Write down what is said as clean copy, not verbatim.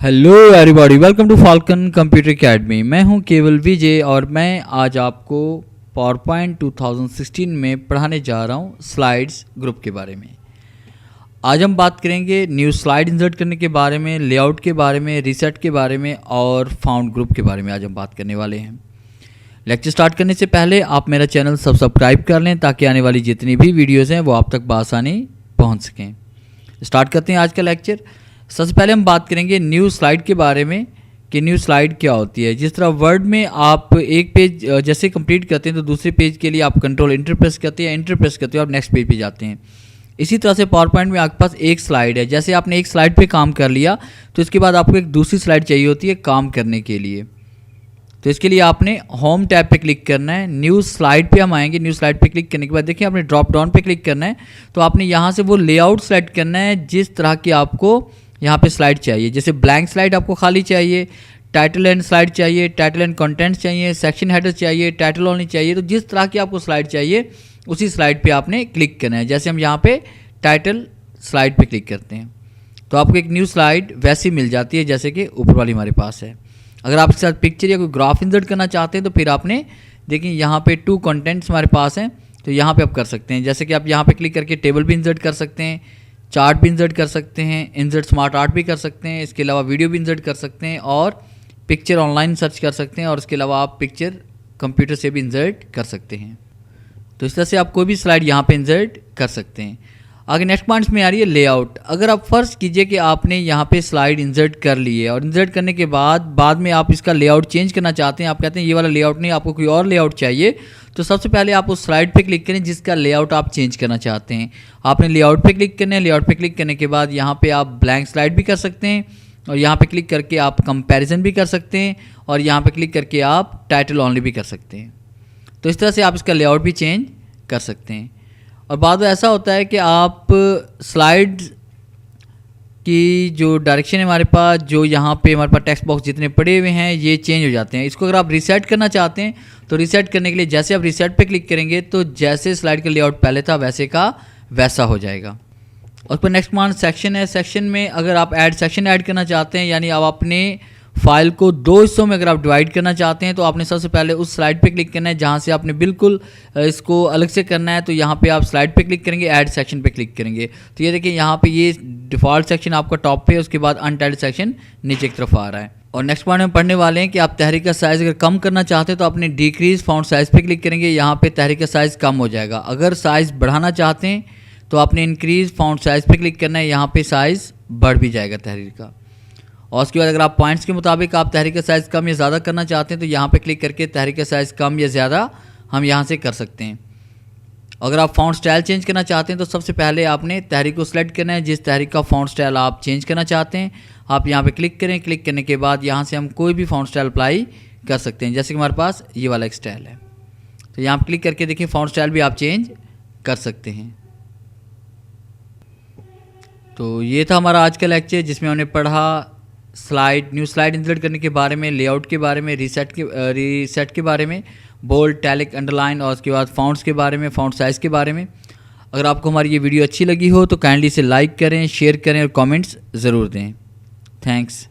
Hello everybody, welcome to Falcon computer academy. मैं हूं केवल विजय और मैं आज आपको पावरपॉइंट 2016 में पढ़ाने जा रहा हूं स्लाइड्स ग्रुप के बारे में। आज हम बात करेंगे न्यू स्लाइड इंसर्ट करने के बारे में, लेआउट के बारे में, रीसेट के बारे में और फाउंड ग्रुप के बारे में आज हम बात करने वाले हैं। लेक्चर स्टार्ट करने से पहले आप मेरा चैनल सब्सक्राइब कर लें ताकि आने वाली जितनी भी वीडियोज़ हैं वो आप तक बआसानी पहुँच सकें। स्टार्ट करते हैं आज का लेक्चर। सबसे पहले हम बात करेंगे न्यू स्लाइड के बारे में कि न्यू स्लाइड क्या होती है। जिस तरह वर्ड में आप एक पेज जैसे कंप्लीट करते हैं तो दूसरे पेज के लिए आप कंट्रोल इंटर प्रेस करते हैं, इंटर प्रेस करते हो आप नेक्स्ट पेज पे जाते हैं। इसी तरह से पावर पॉइंट में आपके पास एक स्लाइड है, जैसे आपने एक स्लाइड पे काम कर लिया तो इसके बाद आपको एक दूसरी स्लाइड चाहिए होती है काम करने के लिए। तो इसके लिए आपने होम टैब पे क्लिक करना है, न्यू स्लाइड पे हम आएंगे। न्यू स्लाइड पे क्लिक करने के बाद देखिए आपने ड्रॉप डाउन पे क्लिक करना है, तो आपने यहाँ से वो लेआउट सेलेक्ट करना है जिस तरह की आपको यहाँ पे स्लाइड चाहिए। जैसे ब्लैंक स्लाइड आपको खाली चाहिए, टाइटल एंड स्लाइड चाहिए, टाइटल एंड कंटेंट्स चाहिए, सेक्शन हेडर चाहिए, टाइटल ओनली चाहिए। तो जिस तरह की आपको स्लाइड चाहिए उसी स्लाइड पे आपने क्लिक करना है। जैसे हम यहाँ पे टाइटल स्लाइड पे क्लिक करते हैं तो आपको एक न्यू स्लाइड वैसी मिल जाती है जैसे कि ऊपर वाली हमारे पास है। अगर आप इसके साथ पिक्चर या कोई ग्राफ इंसर्ट करना चाहते हैं तो फिर आपने देखिए यहाँ पे 2 कंटेंट्स हमारे पास हैं, तो यहाँ पे आप कर सकते हैं। जैसे कि आप यहाँ पे क्लिक करके टेबल भी इंसर्ट कर सकते हैं, चार्ट भी इंसर्ट कर सकते हैं, इंसर्ट स्मार्ट आर्ट भी कर सकते हैं, इसके अलावा वीडियो भी इंसर्ट कर सकते हैं और पिक्चर ऑनलाइन सर्च कर सकते हैं और इसके अलावा आप पिक्चर कंप्यूटर से भी इंसर्ट कर सकते हैं। तो इस तरह से आप कोई भी स्लाइड यहाँ पे इंसर्ट कर सकते हैं। आगे नेक्स्ट पॉइंट्स में आ रही है लेआउट। अगर आप फर्ज कीजिए कि आपने यहाँ पे स्लाइड इंसर्ट कर ली है और इंसर्ट करने के बाद में आप इसका लेआउट चेंज करना चाहते हैं, आप कहते हैं ये वाला लेआउट नहीं, आपको कोई और लेआउट चाहिए, तो सबसे पहले आप उस स्लाइड पे क्लिक करें जिसका लेआउट आप चेंज करना चाहते हैं। आपने लेआउट पे क्लिक करना है। लेआउट पे क्लिक करने के बाद यहाँ पे आप ब्लैंक स्लाइड भी कर सकते हैं और यहाँ पे क्लिक करके आप कंपैरिजन भी कर सकते हैं और यहाँ पे क्लिक करके आप टाइटल ओनली भी कर सकते हैं। तो इस तरह से आप इसका लेआउट भी चेंज कर सकते हैं। और बाद में ऐसा होता है कि आप स्लाइड की जो डायरेक्शन है हमारे पास, जो यहाँ पे हमारे पास टेक्स्ट बॉक्स जितने पड़े हुए हैं ये चेंज हो जाते हैं। इसको अगर आप रीसेट करना चाहते हैं तो रीसेट करने के लिए जैसे आप रीसेट पे क्लिक करेंगे तो जैसे स्लाइड का लेआउट पहले था वैसे का वैसा हो जाएगा। उस पर नेक्स्ट कमांड सेक्शन है। सेक्शन में अगर आप ऐड सेक्शन ऐड करना चाहते हैं, यानी आप अपने फाइल को 2 हिस्सों में अगर आप डिवाइड करना चाहते हैं तो आपने सबसे पहले उस स्लाइड पे क्लिक करना है जहाँ से आपने बिल्कुल इसको अलग से करना है। तो यहाँ पे आप स्लाइड पे क्लिक करेंगे, ऐड सेक्शन पे क्लिक करेंगे तो ये देखिए यहाँ पे ये डिफ़ॉल्ट सेक्शन आपका टॉप पे है, उसके बाद अनटाइटल्ड सेक्शन नीचे की तरफ आ रहा है। और नेक्स्ट पॉइंट में पढ़ने वाले हैं कि आप तहरीर का साइज़ अगर कम करना चाहते हैं तो अपने डिक्रीज फाउंड साइज़ पे क्लिक करेंगे, यहाँ पे तहरीर का साइज़ कम हो जाएगा। अगर साइज़ बढ़ाना चाहते हैं तो आपने इंक्रीज फाउंड साइज़ पे क्लिक करना है, यहाँ पे साइज़ बढ़ भी जाएगा तहरीर का। और उसके बाद अगर आप पॉइंट्स के मुताबिक आप तहरीर का साइज़ कम या ज़्यादा करना चाहते हैं तो यहाँ पे क्लिक करके तहरीर का साइज़ कम या ज़्यादा हम यहाँ से कर सकते हैं। अगर आप फ़ॉन्ट स्टाइल चेंज करना चाहते हैं तो सबसे पहले आपने तहरीर को सिलेक्ट करना है, जिस तहरीर का फ़ॉन्ट स्टाइल आप चेंज करना चाहते हैं आप यहाँ पे क्लिक करें। क्लिक करने के बाद यहाँ से हम कोई भी फ़ॉन्ट स्टाइल अप्लाई कर सकते हैं। जैसे कि हमारे पास ये वाला एक स्टाइल है तो यहाँ पर क्लिक करके देखिए फ़ॉन्ट स्टाइल भी आप चेंज कर सकते हैं। तो ये था हमारा आज का लेक्चर जिसमें हमने पढ़ा स्लाइड, न्यू स्लाइड इंसर्ट करने के बारे में, लेआउट के बारे में, रीसेट के बारे में, बोल्ड, टैलिक, अंडरलाइन और उसके बाद फ़ॉन्ट्स के बारे में, फ़ॉन्ट साइज़ के बारे में। अगर आपको हमारी ये वीडियो अच्छी लगी हो तो काइंडली इसे लाइक करें, शेयर करें और कमेंट्स ज़रूर दें। थैंक्स।